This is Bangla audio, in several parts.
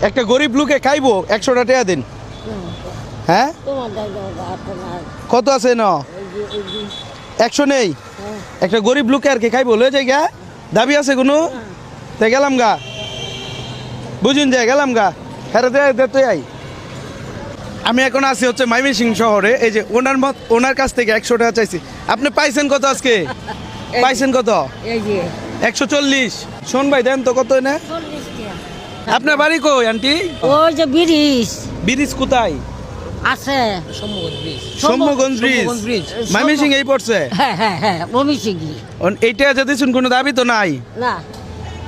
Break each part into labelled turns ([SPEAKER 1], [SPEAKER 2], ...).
[SPEAKER 1] একটা গরিব লোকে খাইবো 100টা টাকা দিন। হ্যাঁ কত আছে না 100 নেই, একটা গরিব লোকে আর কি খাইবো লয়ে যাই গা, দাবি আছে কোনো? তাই গেলাম গা, বুঝুন যায় গেলাম গা, হ্যাঁ তুই আই। আমি এখন আছি হচ্ছে ময়মনসিংহ শহরে, এই যে ওনার কাছ থেকে 100 টাকা চাইছি। আপনি পাইছেন কত আজকে? পাইছেন কত? 140। শোন ভাই দেন তো কত না। আপনার বাড়ি কই আন্টি?
[SPEAKER 2] ওই যে ব্রিজ
[SPEAKER 1] ব্রিজ কোথায়
[SPEAKER 2] আছে,
[SPEAKER 1] সম্মগঞ্জ ব্রিজ, ময়মনসিংহ এই পড়ছে।
[SPEAKER 2] হ্যাঁ ময়মনসিংহ।
[SPEAKER 1] এইটা যদি শুন কোনো দাবি তো নাই
[SPEAKER 2] না।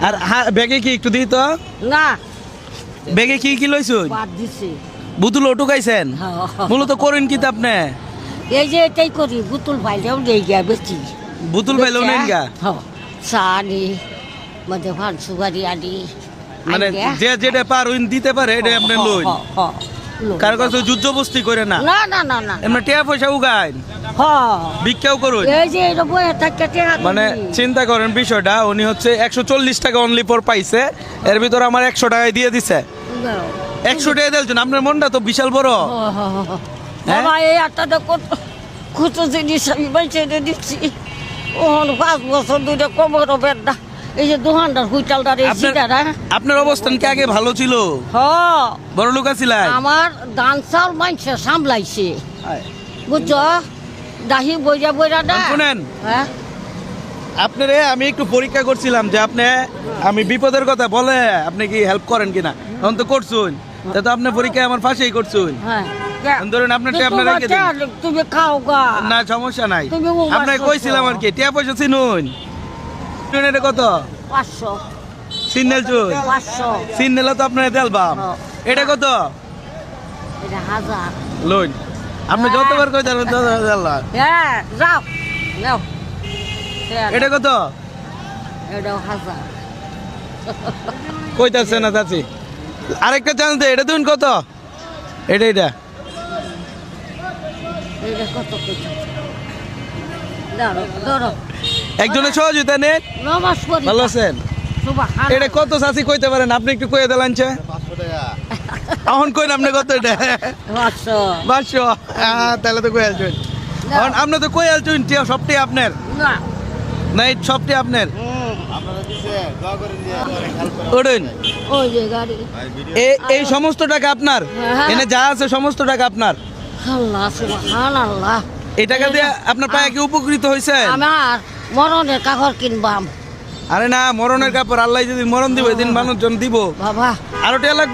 [SPEAKER 1] আর ব্যাগে কি একটু দিই তো?
[SPEAKER 2] না
[SPEAKER 1] ব্যাগে কি কি লইছুন?
[SPEAKER 2] বাদ দিছি।
[SPEAKER 1] বুতুল ওটু খাইছেন? মূলত করেন কি আপনি?
[SPEAKER 2] এই যে এটাই করি, বুতুল ভাইলেও নেই গা বেশি।
[SPEAKER 1] বুতুল ভাইলেও নেন গা?
[SPEAKER 2] চা আনি, মধ্যে ভান সুপারি আনি,
[SPEAKER 1] মানে যে যেটা পার ওই দিতে পারে এটা আপনি লইন। কার কাছে যুদ্ধ বস্তি করে না?
[SPEAKER 2] না না না না
[SPEAKER 1] এমনি টাকা পয়সা উগাইন, ভিক্ষাও করুন।
[SPEAKER 2] এই যে এরকম একটা
[SPEAKER 1] মানে চিন্তা করেন বিষয়টা, উনি হচ্ছে 140 টাকা অনলি ফর পাইছে, এর ভিতর আমার 100 টাকায় দিয়ে দিছে। 100 টাকা দিয়েছেন, আপনার মনটা তো বিশাল বড়।
[SPEAKER 2] বাবা এই আটটা খুঁজো জিনিস আমি বেঁচে দিচ্ছি। ওহন 5 বছর ধরে কোমর বেদনা, এই যে দোকানদার হুইটালদার এই সিটারা।
[SPEAKER 1] আপনার অবস্থান কি আগে ভালো ছিল? বড় লোক ছিলেন?
[SPEAKER 2] আমার ধান চাউল মাইনছে সামলাইছে, বুঝছো? দাহি বইরা বইরা না
[SPEAKER 1] শুনেন,
[SPEAKER 2] হ্যাঁ
[SPEAKER 1] আপনারে আমি একটু পরীক্ষা করছিলাম যে আপনি, আমি বিপদের কথা বলে আপনি কি হেল্প করেন কিনা, তখন তো করছুন, তা তো আপনি পরীক্ষায় আমার ফাঁসেই করছুন। ধরুন আপনার আপনার রেখে দিন,
[SPEAKER 2] তুমি খাও গা,
[SPEAKER 1] না সমস্যা নাই। আপনাকে কইছিলাম আর কি, টাকা পয়সা চিনুন। এটা কত?
[SPEAKER 2] 500।
[SPEAKER 1] সিগন্যাল চুন
[SPEAKER 2] 500
[SPEAKER 1] সিগন্যাল তো আপনার দেলবাম। এটা কত?
[SPEAKER 2] এটা 1000
[SPEAKER 1] লোন। আপনি যতবার কই দেন আল্লাহ।
[SPEAKER 2] হ্যাঁ যাও নাও।
[SPEAKER 1] এটা কত?
[SPEAKER 2] এটা 1000
[SPEAKER 1] কইতাছে না চাচি। আরেকটা চান্স দে, এটা দিন কত? এটা
[SPEAKER 2] এটা কত কইছো? ধরো ধরো
[SPEAKER 1] একজনের সহযোগিতা নেন।
[SPEAKER 2] নমাজ পড়ি।
[SPEAKER 1] ভালো আছেন?
[SPEAKER 2] সুবহানাল্লাহ।
[SPEAKER 1] এটা কত চাচি কইতে পারেন? আপনি একটু কইয়া দিলেন।
[SPEAKER 3] 500 টাকা।
[SPEAKER 1] এখন কইন আপনি কত? এটা
[SPEAKER 2] 500।
[SPEAKER 1] 500। তাহলে তো কই আলছেন, আপনি তো কই আলছেন, সবটি আপনার
[SPEAKER 2] না
[SPEAKER 1] না, এই সবটি আপনার।
[SPEAKER 3] আপনারা দিছে দোয়া করে দিয়ে হেল্প করে।
[SPEAKER 1] ওড়েন
[SPEAKER 2] ওই যে গাড়ি।
[SPEAKER 1] এই সমস্ত টাকা আপনার, এনে যা আছে সমস্ত টাকা আপনার।
[SPEAKER 2] আল্লাহ সুবহানাল্লাহ।
[SPEAKER 1] এই টাকা দিয়ে আপনার পায়ে কি উপকৃত হয়েছে?
[SPEAKER 2] আমার মরণের কাগজ কিনবাম।
[SPEAKER 1] আরে না, মরণের কাপড় আল্লাহ যদি মরণ দিব, এদিন মানুষজন দিব।
[SPEAKER 2] বাবা
[SPEAKER 1] আরো টাকা লাগবে।